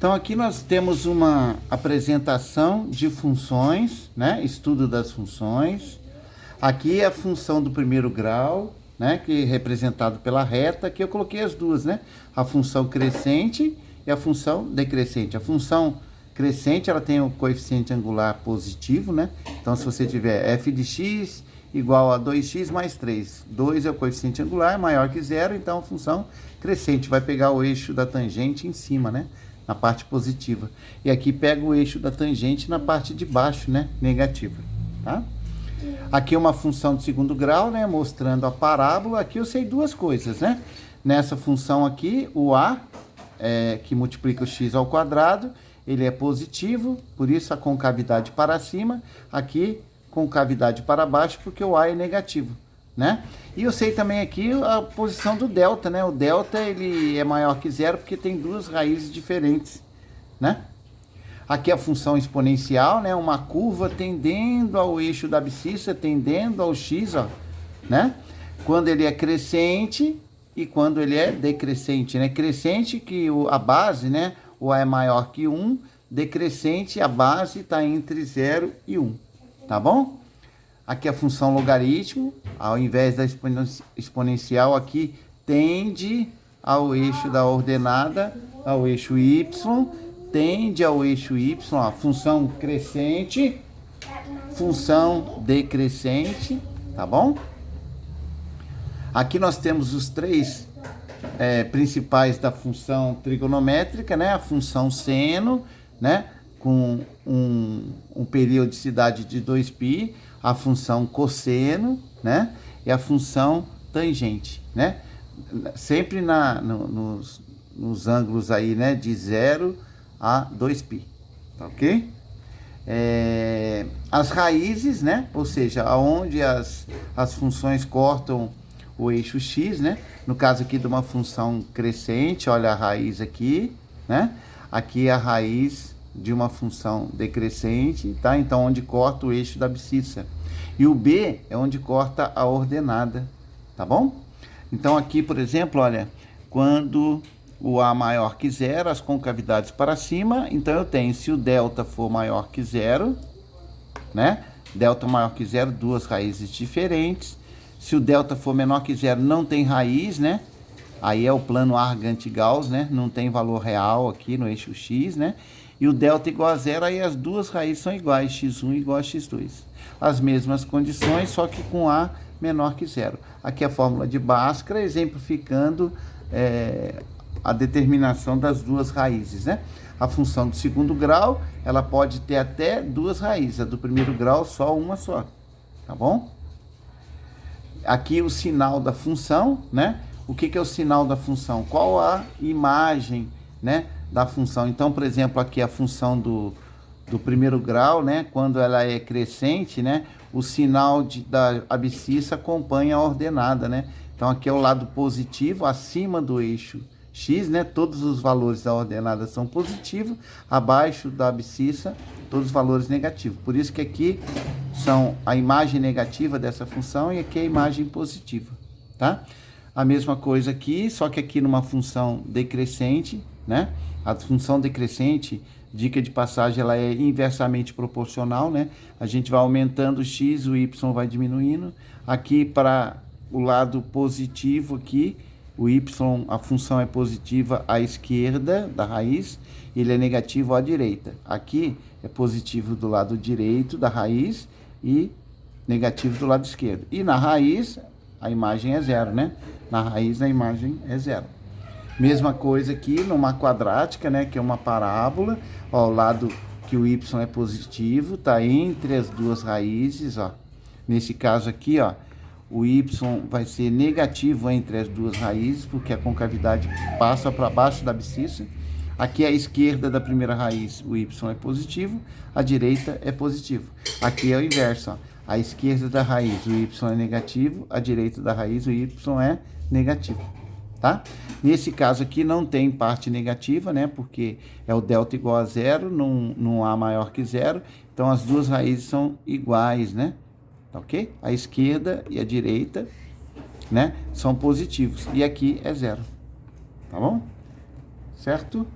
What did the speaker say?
Então aqui nós temos uma apresentação de funções, né? Estudo das funções. Aqui é a função do primeiro grau, né? Que é representado pela reta, que eu coloquei as duas, né? A função crescente e a função decrescente. A função crescente, ela tem o coeficiente angular positivo, né? Então se você tiver f de x igual a 2x mais 3, 2 é o coeficiente angular, maior que zero, então a função crescente vai pegar o eixo da tangente em cima, né? Na parte positiva. E aqui pega o eixo da tangente na parte de baixo, né? Negativa, tá? Aqui é uma função de segundo grau, né? Mostrando a parábola. Aqui eu sei duas coisas, né? Nessa função aqui, o a, que multiplica o x ao quadrado, ele é positivo, por isso a concavidade para cima. Aqui, concavidade para baixo, porque o a é negativo, né? E eu sei também aqui a posição do delta, né? O delta, ele é maior que zero porque tem duas raízes diferentes, né? Aqui a função exponencial, né? Uma curva tendendo ao eixo da abscissa, tendendo ao x, ó, né? Quando ele é crescente e quando ele é decrescente, né? Crescente que a base, né? O a é maior que 1, decrescente a base está entre 0 e 1, tá bom? Aqui a função logaritmo, ao invés da exponencial, aqui tende ao eixo da ordenada, ao eixo y, tende ao eixo y, ó, função crescente, função decrescente, tá bom? Aqui nós temos os três principais da função trigonométrica, né? A função seno, né? Com um periodicidade de 2π, a função cosseno, né? E a função tangente, né? Sempre nos ângulos aí, né? De 0 a 2π, tá ok? As raízes, né? Ou seja, aonde as funções cortam o eixo x, né? No caso aqui de uma função crescente, olha a raiz aqui, né? Aqui é a raiz de uma função decrescente, tá? Então, onde corta o eixo da abscissa. E o B é onde corta a ordenada, tá bom? Então, aqui, por exemplo, olha, quando o A maior que zero, as concavidades para cima, então eu tenho, se o delta for maior que zero, né? Delta maior que zero, duas raízes diferentes. Se o delta for menor que zero, não tem raiz, né? Aí é o plano Argand-Gauss, né? Não tem valor real aqui no eixo x, né? E o delta igual a zero, aí as duas raízes são iguais, x1 igual a x2. As mesmas condições, só que com A menor que zero. Aqui a fórmula de Bhaskara, exemplificando a determinação das duas raízes, né? A função do segundo grau, ela pode ter até duas raízes. A do primeiro grau, só uma só, tá bom? Aqui o sinal da função, né? O que é o sinal da função? Qual a imagem, né, da função? Então, por exemplo, aqui a função do primeiro grau, né, quando ela é crescente, né, o sinal da abscissa acompanha a ordenada, né? Então, aqui é o lado positivo, acima do eixo x, né, todos os valores da ordenada são positivos, abaixo da abscissa, todos os valores negativos. Por isso que aqui são a imagem negativa dessa função e aqui a imagem positiva, tá? A mesma coisa aqui, só que aqui numa função decrescente, né? A função decrescente, dica de passagem, ela é inversamente proporcional, né? A gente vai aumentando o x, o y vai diminuindo. Aqui para o lado positivo aqui, o y, a função é positiva à esquerda da raiz, ele é negativo à direita. Aqui é positivo do lado direito da raiz e negativo do lado esquerdo. E na raiz, a imagem é zero, né? Na raiz, a imagem é zero. Mesma coisa aqui numa quadrática, né? Que é uma parábola. Ó, o lado que o y é positivo, tá entre as duas raízes, ó. Nesse caso aqui, ó, o y vai ser negativo entre as duas raízes, porque a concavidade passa para baixo da abscissa. Aqui à esquerda da primeira raiz, o y é positivo, a direita é positivo. Aqui é o inverso, ó. À esquerda da raiz, o y é negativo, à direita da raiz, o y é negativo, tá? Nesse caso aqui não tem parte negativa, né? Porque é o delta igual a zero, num A maior que zero, então as duas raízes são iguais, né? Tá ok? A esquerda e a direita, né? São positivos, e aqui é zero, tá bom? Certo?